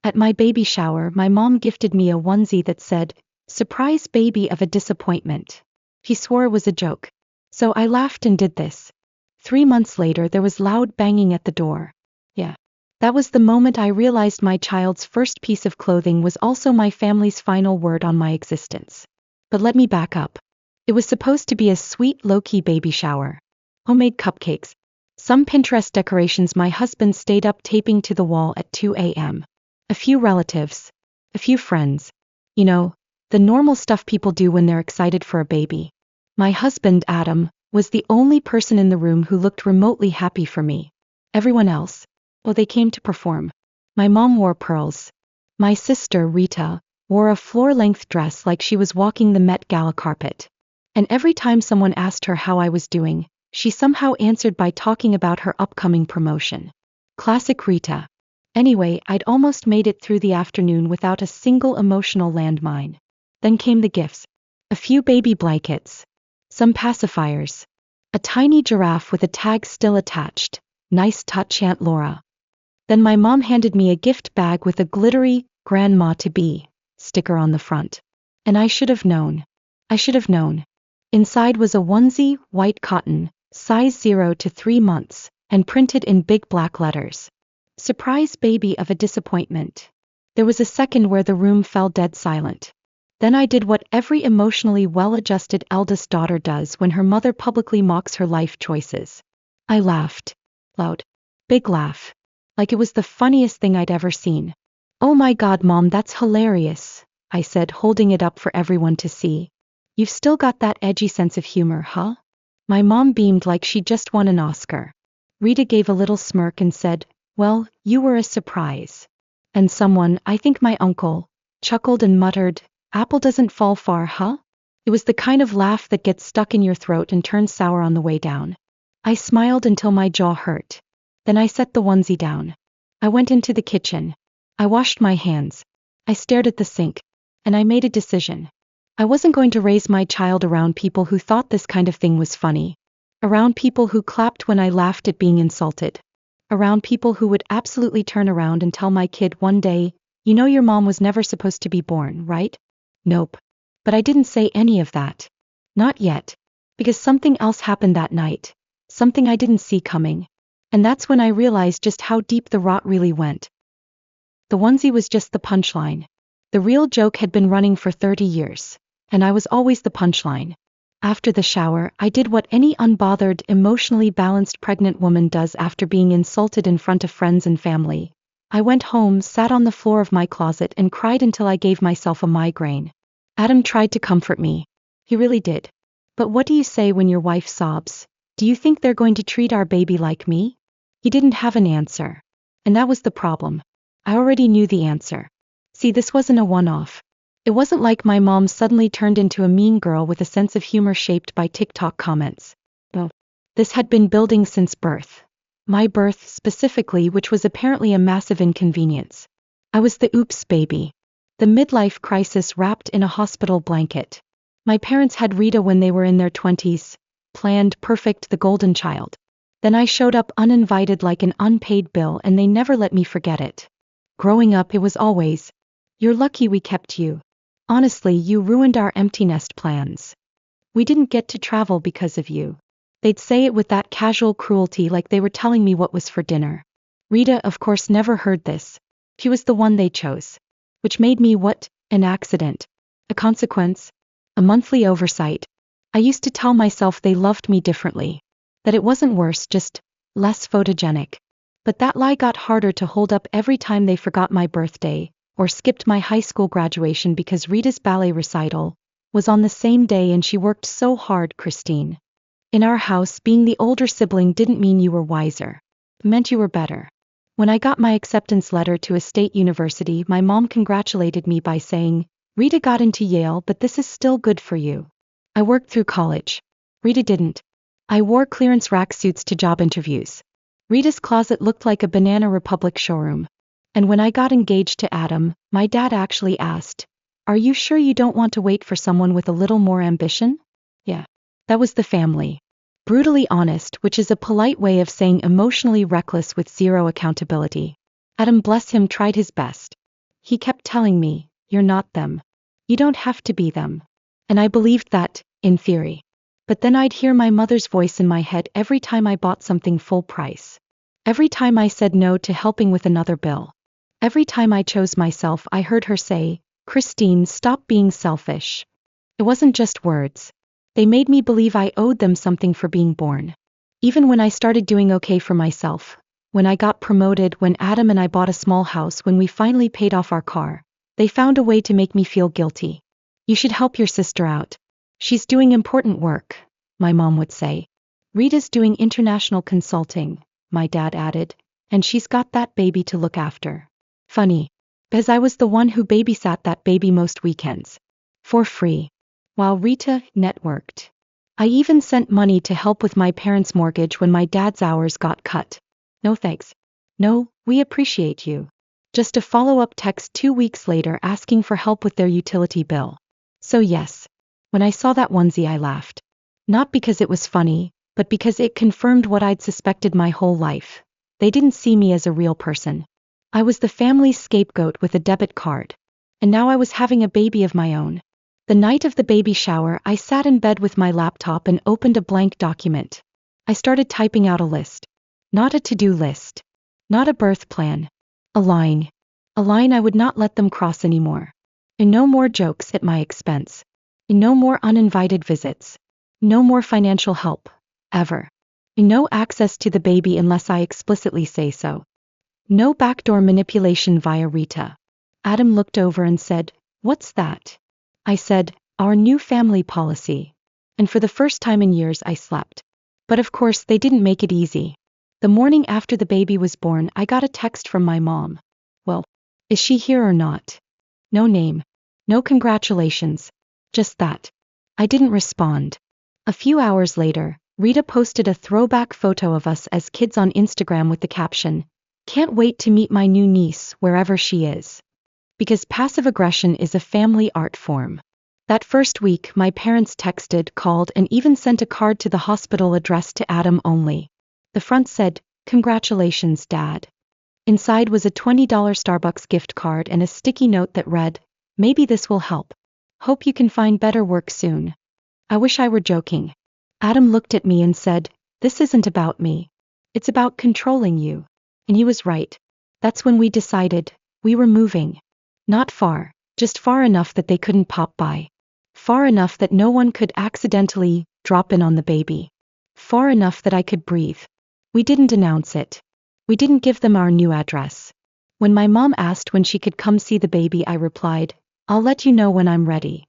At my baby shower, my mom gifted me a onesie that said, "Surprise baby of a disappointment." She swore it was a joke. So I laughed and did this. 3 months later, there was loud banging at the door. Yeah. That was the moment I realized my child's first piece of clothing was also my family's final word on my existence. But let me back up. It was supposed to be a sweet, low-key baby shower. Homemade cupcakes. Some Pinterest decorations my husband stayed up taping to the wall at 2 a.m. A few relatives. A few friends. You know, the normal stuff people do when they're excited for a baby. My husband, Adam, was the only person in the room who looked remotely happy for me. Everyone else, well, they came to perform. My mom wore pearls. My sister, Rita, wore a floor-length dress like she was walking the Met Gala carpet. And every time someone asked her how I was doing, she somehow answered by talking about her upcoming promotion. Classic Rita. Anyway, I'd almost made it through the afternoon without a single emotional landmine. Then came the gifts. A few baby blankets. Some pacifiers. A tiny giraffe with a tag still attached. Nice touch, Aunt Laura. Then my mom handed me a gift bag with a glittery "Grandma-to-be" sticker on the front. And I should have known. I should have known. Inside was a onesie, white cotton, size 0 to 3 months, and printed in big black letters. "Surprise baby of a disappointment." There was a second where the room fell dead silent. Then I did what every emotionally well-adjusted eldest daughter does when her mother publicly mocks her life choices. I laughed. Loud. Big laugh. Like it was the funniest thing I'd ever seen. "Oh my God, Mom, that's hilarious," I said, holding it up for everyone to see. "You've still got that edgy sense of humor, huh?" My mom beamed like she'd just won an Oscar. Rita gave a little smirk and said, "Well, you were a surprise." And someone, I think my uncle, chuckled and muttered, "Apple doesn't fall far, huh?" It was the kind of laugh that gets stuck in your throat and turns sour on the way down. I smiled until my jaw hurt. Then I set the onesie down. I went into the kitchen. I washed my hands. I stared at the sink. And I made a decision. I wasn't going to raise my child around people who thought this kind of thing was funny. Around people who clapped when I laughed at being insulted. Around people who would absolutely turn around and tell my kid one day, "You know your mom was never supposed to be born, right?" Nope. But I didn't say any of that. Not yet. Because something else happened that night. Something I didn't see coming. And that's when I realized just how deep the rot really went. The onesie was just the punchline. The real joke had been running for 30 years. And I was always the punchline. After the shower, I did what any unbothered, emotionally balanced pregnant woman does after being insulted in front of friends and family. I went home, sat on the floor of my closet, and cried until I gave myself a migraine. Adam tried to comfort me. He really did. But what do you say when your wife sobs? Do you think they're going to treat our baby like me? He didn't have an answer. And that was the problem. I already knew the answer. See, this wasn't a one-off. It wasn't like my mom suddenly turned into a mean girl with a sense of humor shaped by TikTok comments. No. This had been building since birth. My birth specifically, which was apparently a massive inconvenience. I was the oops baby. The midlife crisis wrapped in a hospital blanket. My parents had Rita when they were in their 20s. Planned, perfect, the golden child. Then I showed up uninvited like an unpaid bill, and they never let me forget it. Growing up, it was always, "You're lucky we kept you. Honestly, you ruined our empty nest plans. We didn't get to travel because of you." They'd say it with that casual cruelty like they were telling me what was for dinner. Rita, of course, never heard this. She was the one they chose. Which made me what? An accident. A consequence. A monthly oversight. I used to tell myself they loved me differently. That it wasn't worse, just less photogenic. But that lie got harder to hold up every time they forgot my birthday, or skipped my high school graduation because Rita's ballet recital was on the same day and she worked so hard, Christine. In our house, being the older sibling didn't mean you were wiser. It meant you were better. When I got my acceptance letter to a state university, my mom congratulated me by saying, "Rita got into Yale, but this is still good for you." I worked through college. Rita didn't. I wore clearance rack suits to job interviews. Rita's closet looked like a Banana Republic showroom. And when I got engaged to Adam, my dad actually asked, "Are you sure you don't want to wait for someone with a little more ambition?" Yeah. That was the family. Brutally honest, which is a polite way of saying emotionally reckless with zero accountability. Adam, bless him, tried his best. He kept telling me, "You're not them. You don't have to be them." And I believed that, in theory. But then I'd hear my mother's voice in my head every time I bought something full price. Every time I said no to helping with another bill. Every time I chose myself, I heard her say, "Christine, stop being selfish." It wasn't just words. They made me believe I owed them something for being born. Even when I started doing okay for myself, when I got promoted, when Adam and I bought a small house, when we finally paid off our car, they found a way to make me feel guilty. "You should help your sister out. She's doing important work," my mom would say. "Rita's doing international consulting," my dad added, "and she's got that baby to look after." Funny, because I was the one who babysat that baby most weekends. For free. While Rita networked. I even sent money to help with my parents' mortgage when my dad's hours got cut. "No thanks. No, we appreciate you." Just a follow-up text 2 weeks later asking for help with their utility bill. So yes, when I saw that onesie I laughed. Not because it was funny, but because it confirmed what I'd suspected my whole life. They didn't see me as a real person. I was the family's scapegoat with a debit card. And now I was having a baby of my own. The night of the baby shower, I sat in bed with my laptop and opened a blank document. I started typing out a list. Not a to-do list. Not a birth plan. A line. A line I would not let them cross anymore. And no more jokes at my expense. And no more uninvited visits. No more financial help. Ever. And no access to the baby unless I explicitly say so. No backdoor manipulation via Rita. Adam looked over and said, "What's that?" I said, "Our new family policy." And for the first time in years I slept. But of course they didn't make it easy. The morning after the baby was born, I got a text from my mom. "Well, is she here or not?" No name. No congratulations. Just that. I didn't respond. A few hours later, Rita posted a throwback photo of us as kids on Instagram with the caption, "Can't wait to meet my new niece wherever she is." Because passive aggression is a family art form. That first week, my parents texted, called, and even sent a card to the hospital addressed to Adam only. The front said, "Congratulations, Dad." Inside was a $20 Starbucks gift card and a sticky note that read, "Maybe this will help. Hope you can find better work soon." I wish I were joking. Adam looked at me and said, "This isn't about me. It's about controlling you." And he was right. That's when we decided we were moving. Not far, just far enough that they couldn't pop by. Far enough that no one could accidentally drop in on the baby. Far enough that I could breathe. We didn't announce it. We didn't give them our new address. When my mom asked when she could come see the baby, I replied, "I'll let you know when I'm ready."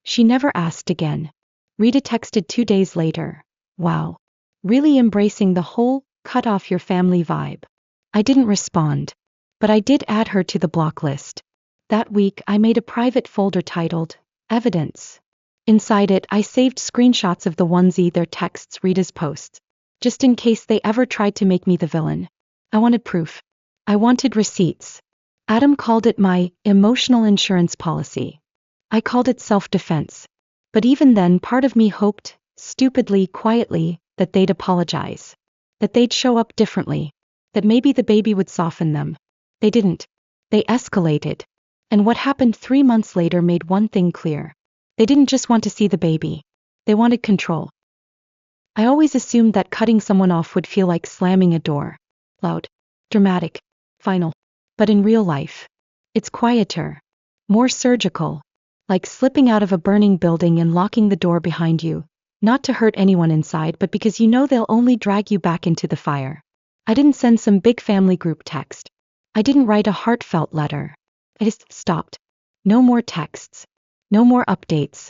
She never asked again. Rita texted 2 days later, "Wow. Really embracing the whole cut off your family vibe." I didn't respond. But I did add her to the block list. That week I made a private folder titled, "Evidence." Inside it I saved screenshots of the onesie, their texts, Rita's posts. Just in case they ever tried to make me the villain. I wanted proof. I wanted receipts. Adam called it my emotional insurance policy. I called it self-defense. But even then part of me hoped, stupidly, quietly, that they'd apologize. That they'd show up differently. That maybe the baby would soften them. They didn't. They escalated. And what happened 3 months later made one thing clear. They didn't just want to see the baby. They wanted control. I always assumed that cutting someone off would feel like slamming a door. Loud. Dramatic. Final. But in real life, it's quieter. More surgical. Like slipping out of a burning building and locking the door behind you. Not to hurt anyone inside, but because you know they'll only drag you back into the fire. I didn't send some big family group text. I didn't write a heartfelt letter. I just stopped. No more texts. No more updates.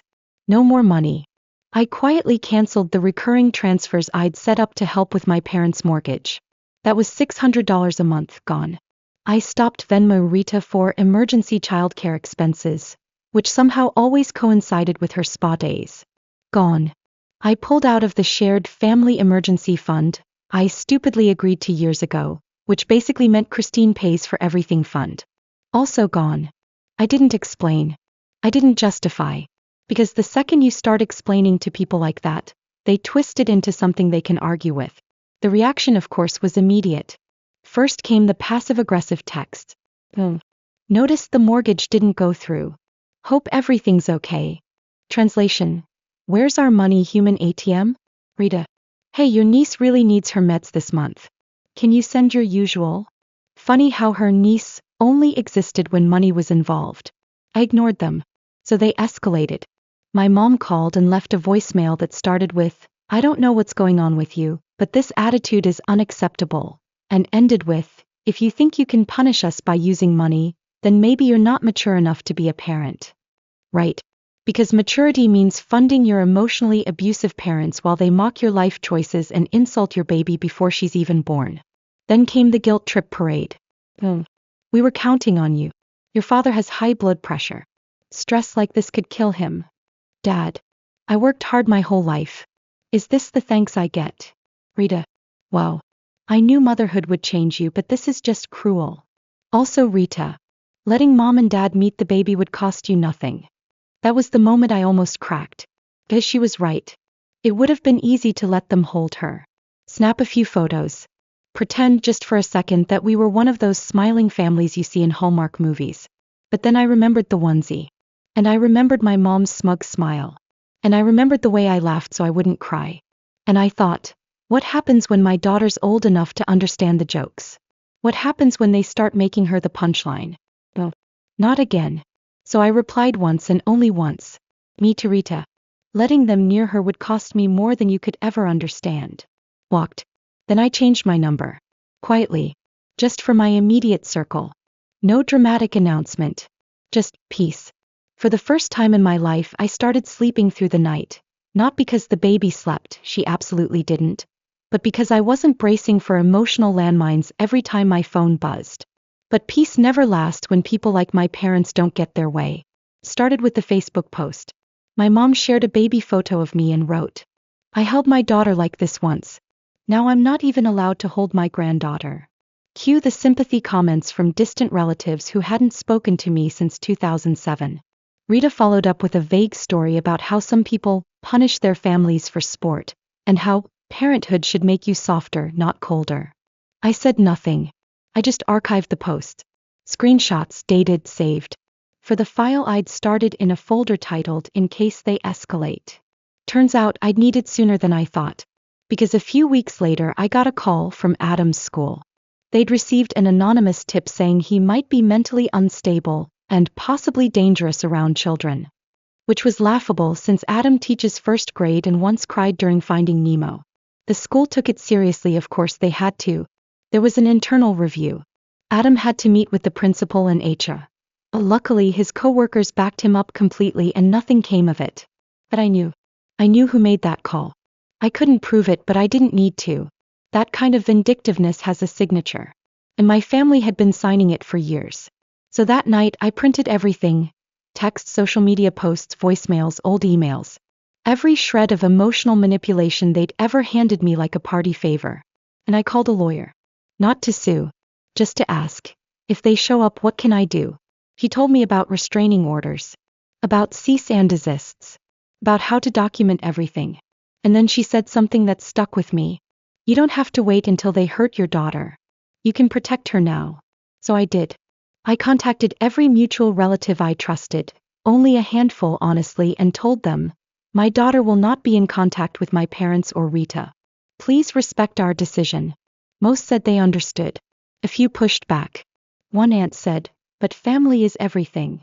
No more money. I quietly canceled the recurring transfers I'd set up to help with my parents' mortgage. That was $600 a month gone. I stopped Venmo Rita for emergency childcare expenses, which somehow always coincided with her spa days. Gone. I pulled out of the shared family emergency fund I stupidly agreed to years ago, which basically meant Christine pays for everything fund. Also gone. I didn't explain. I didn't justify. Because the second you start explaining to people like that, they twist it into something they can argue with. The reaction, of course, was immediate. First came the passive-aggressive texts. Notice the mortgage didn't go through. Hope everything's okay. Translation. Where's our money, human ATM? Rita. Hey, your niece really needs her meds this month. Can you send your usual? Funny how her niece only existed when money was involved. I ignored them. So they escalated. My mom called and left a voicemail that started with, I don't know what's going on with you, but this attitude is unacceptable, and ended with, if you think you can punish us by using money, then maybe you're not mature enough to be a parent. Right. Because maturity means funding your emotionally abusive parents while they mock your life choices and insult your baby before she's even born. Then came the guilt trip parade. We were counting on you. Your father has high blood pressure. Stress like this could kill him. Dad. I worked hard my whole life. Is this the thanks I get? Rita. Wow. I knew motherhood would change you, but this is just cruel. Also Rita. Letting mom and dad meet the baby would cost you nothing. That was the moment I almost cracked. Because she was right. It would have been easy to let them hold her. Snap a few photos. Pretend just for a second that we were one of those smiling families you see in Hallmark movies. But then I remembered the onesie. And I remembered my mom's smug smile. And I remembered the way I laughed so I wouldn't cry. And I thought, what happens when my daughter's old enough to understand the jokes? What happens when they start making her the punchline? Oh, not again. So I replied once and only once. Me to Rita. Letting them near her would cost me more than you could ever understand. Walked. Then I changed my number. Quietly. Just for my immediate circle. No dramatic announcement. Just peace. For the first time in my life I started sleeping through the night. Not because the baby slept, she absolutely didn't. But because I wasn't bracing for emotional landmines every time my phone buzzed. But peace never lasts when people like my parents don't get their way. Started with the Facebook post. My mom shared a baby photo of me and wrote, I held my daughter like this once. Now I'm not even allowed to hold my granddaughter. Cue the sympathy comments from distant relatives who hadn't spoken to me since 2007. Rita followed up with a vague story about how some people punish their families for sport, and how parenthood should make you softer, not colder. I said nothing. I just archived the post. Screenshots, dated, saved. For the file I'd started in a folder titled In Case They Escalate. Turns out I'd need it sooner than I thought. Because a few weeks later I got a call from Adam's school. They'd received an anonymous tip saying he might be mentally unstable and possibly dangerous around children. Which was laughable since Adam teaches first grade and once cried during Finding Nemo. The school took it seriously, of course they had to. There was an internal review. Adam had to meet with the principal and HR. Luckily his co-workers backed him up completely and nothing came of it. But I knew who made that call. I couldn't prove it, but I didn't need to. That kind of vindictiveness has a signature. And my family had been signing it for years. So that night I printed everything. Text, social media posts, voicemails, old emails. Every shred of emotional manipulation they'd ever handed me like a party favor. And I called a lawyer. Not to sue. Just to ask. If they show up, what can I do? He told me about restraining orders. About cease and desists. About how to document everything. And then she said something that stuck with me. You don't have to wait until they hurt your daughter. You can protect her now. So I did. I contacted every mutual relative I trusted, only a handful honestly, and told them, my daughter will not be in contact with my parents or Rita. Please respect our decision. Most said they understood. A few pushed back. One aunt said, but family is everything.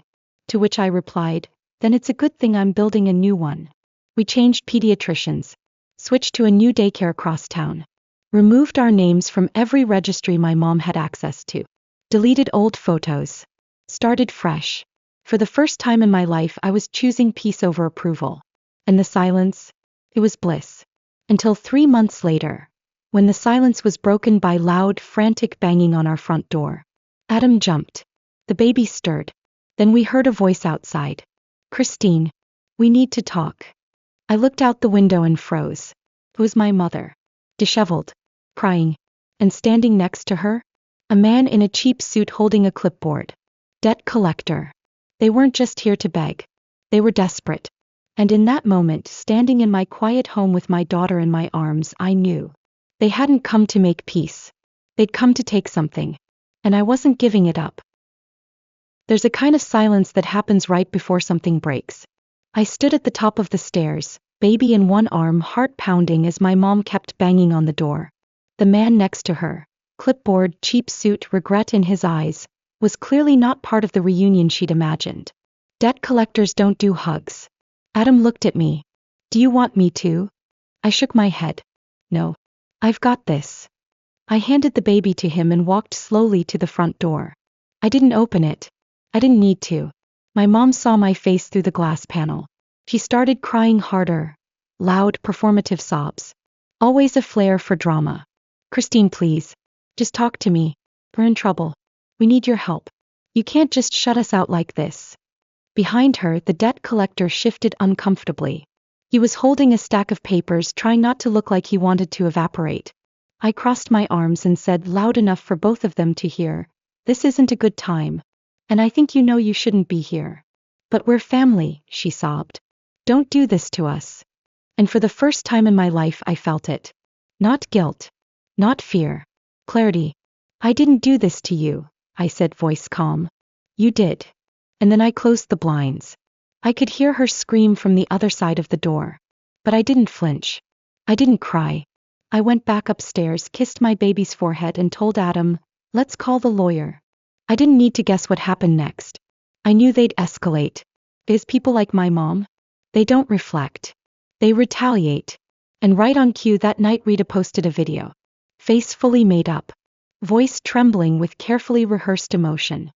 To which I replied, then it's a good thing I'm building a new one. We changed pediatricians. Switched to a new daycare across town. Removed our names from every registry my mom had access to. Deleted old photos. Started fresh. For the first time in my life I was choosing peace over approval. And the silence? It was bliss. Until 3 months later. When the silence was broken by loud, frantic banging on our front door. Adam jumped. The baby stirred. Then we heard a voice outside. Christine. We need to talk. I looked out the window and froze. It was my mother. Disheveled. Crying. And standing next to her? A man in a cheap suit holding a clipboard. Debt collector. They weren't just here to beg. They were desperate. And in that moment, standing in my quiet home with my daughter in my arms, I knew. They hadn't come to make peace. They'd come to take something. And I wasn't giving it up. There's a kind of silence that happens right before something breaks. I stood at the top of the stairs, baby in one arm, heart pounding as my mom kept banging on the door. The man next to her, clipboard, cheap suit, regret in his eyes, was clearly not part of the reunion she'd imagined. Debt collectors don't do hugs. Adam looked at me. Do you want me to? I shook my head. No. I've got this. I handed the baby to him and walked slowly to the front door. I didn't open it. I didn't need to. My mom saw my face through the glass panel. She started crying harder. Loud, performative sobs. Always a flair for drama. Christine, please. Just talk to me. We're in trouble. We need your help. You can't just shut us out like this. Behind her, the debt collector shifted uncomfortably. He was holding a stack of papers, trying not to look like he wanted to evaporate. I crossed my arms and said loud enough for both of them to hear, "This isn't a good time. And I think you know you shouldn't be here. But we're family," she sobbed. "Don't do this to us." And for the first time in my life I felt it. Not guilt. Not fear. Clarity. "I didn't do this to you," I said, voice calm. "You did." And then I closed the blinds. I could hear her scream from the other side of the door. But I didn't flinch. I didn't cry. I went back upstairs, kissed my baby's forehead and told Adam, "Let's call the lawyer." I didn't need to guess what happened next. I knew they'd escalate. Because people like my mom, they don't reflect. They retaliate. And right on cue that night Rita posted a video. Face fully made up. Voice trembling with carefully rehearsed emotion.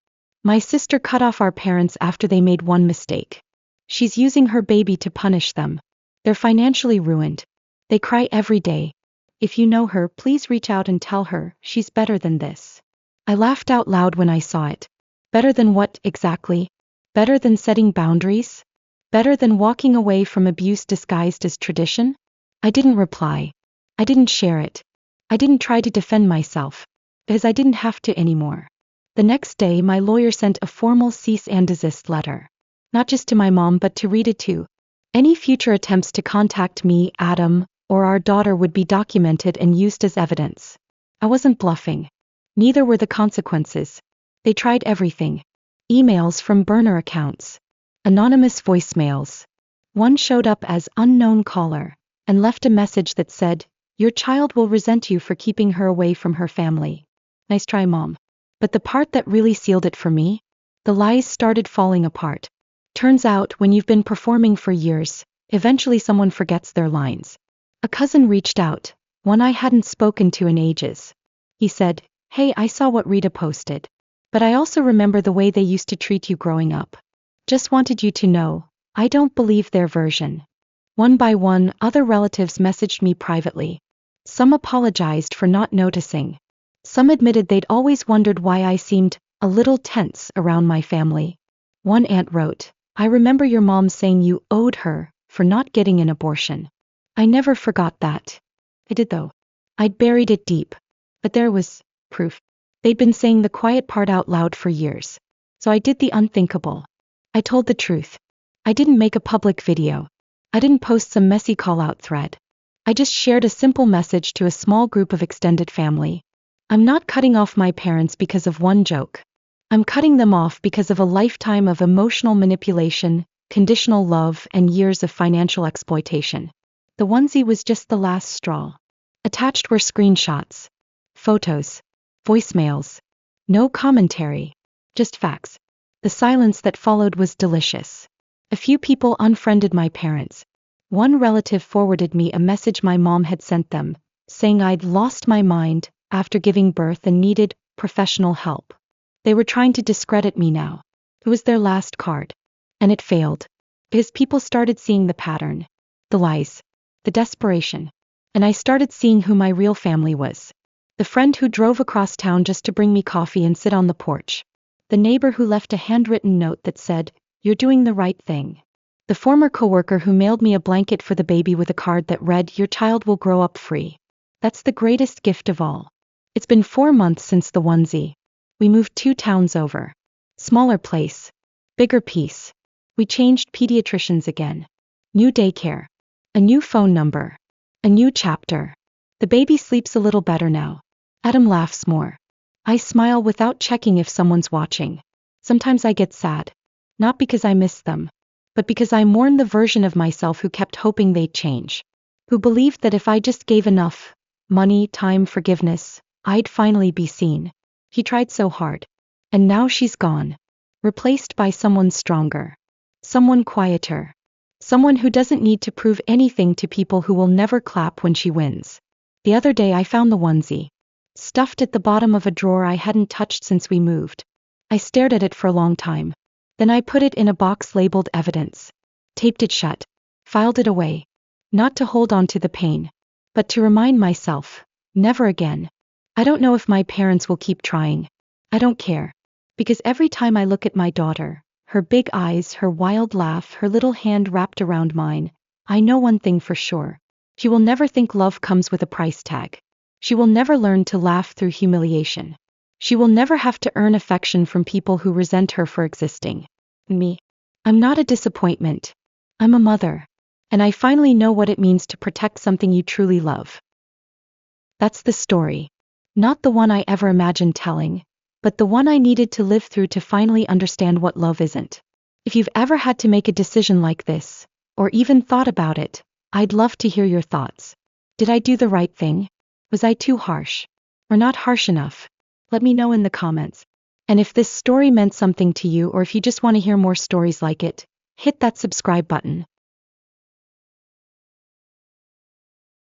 "My sister cut off our parents after they made one mistake. She's using her baby to punish them. They're financially ruined. They cry every day. If you know her, please reach out and tell her she's better than this." I laughed out loud when I saw it. Better than what, exactly? Better than setting boundaries? Better than walking away from abuse disguised as tradition? I didn't reply. I didn't share it. I didn't try to defend myself. Because I didn't have to anymore. The next day my lawyer sent a formal cease and desist letter. Not just to my mom but to Rita too. Any future attempts to contact me, Adam, or our daughter would be documented and used as evidence. I wasn't bluffing. Neither were the consequences. They tried everything. Emails from burner accounts. Anonymous voicemails. One showed up as unknown caller and left a message that said, "Your child will resent you for keeping her away from her family." Nice try, Mom. But the part that really sealed it for me? The lies started falling apart. Turns out, when you've been performing for years, eventually someone forgets their lines. A cousin reached out, one I hadn't spoken to in ages. He said, "Hey, I saw what Rita posted. But I also remember the way they used to treat you growing up. Just wanted you to know, I don't believe their version." One by one, other relatives messaged me privately. Some apologized for not noticing. Some admitted they'd always wondered why I seemed a little tense around my family. One aunt wrote, "I remember your mom saying you owed her for not getting an abortion." I never forgot that. I did though. I'd buried it deep. But there was proof. They'd been saying the quiet part out loud for years. So I did the unthinkable. I told the truth. I didn't make a public video. I didn't post some messy call-out thread. I just shared a simple message to a small group of extended family. I'm not cutting off my parents because of one joke. I'm cutting them off because of a lifetime of emotional manipulation, conditional love, and years of financial exploitation. The onesie was just the last straw. Attached were screenshots, photos, voicemails. No commentary. Just facts. The silence that followed was delicious. A few people unfriended my parents. One relative forwarded me a message my mom had sent them, saying I'd lost my mind after giving birth and needed professional help. They were trying to discredit me now. It was their last card. And it failed. Because people started seeing the pattern. The lies. The desperation. And I started seeing who my real family was. The friend who drove across town just to bring me coffee and sit on the porch. The neighbor who left a handwritten note that said, "You're doing the right thing." The former coworker who mailed me a blanket for the baby with a card that read, "Your child will grow up free." That's the greatest gift of all. It's been 4 months since the onesie. We moved 2 towns over. Smaller place. Bigger piece. We changed pediatricians again. New daycare. A new phone number. A new chapter. The baby sleeps a little better now. Adam laughs more. I smile without checking if someone's watching. Sometimes I get sad. Not because I miss them, but because I mourn the version of myself who kept hoping they'd change. Who believed that if I just gave enough money, time, forgiveness, I'd finally be seen. He tried so hard. And now she's gone. Replaced by someone stronger. Someone quieter. Someone who doesn't need to prove anything to people who will never clap when she wins. The other day I found the onesie. Stuffed at the bottom of a drawer I hadn't touched since we moved. I stared at it for a long time. Then I put it in a box labeled evidence. Taped it shut. Filed it away. Not to hold on to the pain, but to remind myself, never again. I don't know if my parents will keep trying. I don't care. Because every time I look at my daughter, her big eyes, her wild laugh, her little hand wrapped around mine, I know one thing for sure. She will never think love comes with a price tag. She will never learn to laugh through humiliation. She will never have to earn affection from people who resent her for existing. Me. I'm not a disappointment. I'm a mother. And I finally know what it means to protect something you truly love. That's the story. Not the one I ever imagined telling, but the one I needed to live through to finally understand what love isn't. If you've ever had to make a decision like this, or even thought about it, I'd love to hear your thoughts. Did I do the right thing? Was I too harsh? Or not harsh enough? Let me know in the comments. And if this story meant something to you, or if you just want to hear more stories like it, hit that subscribe button.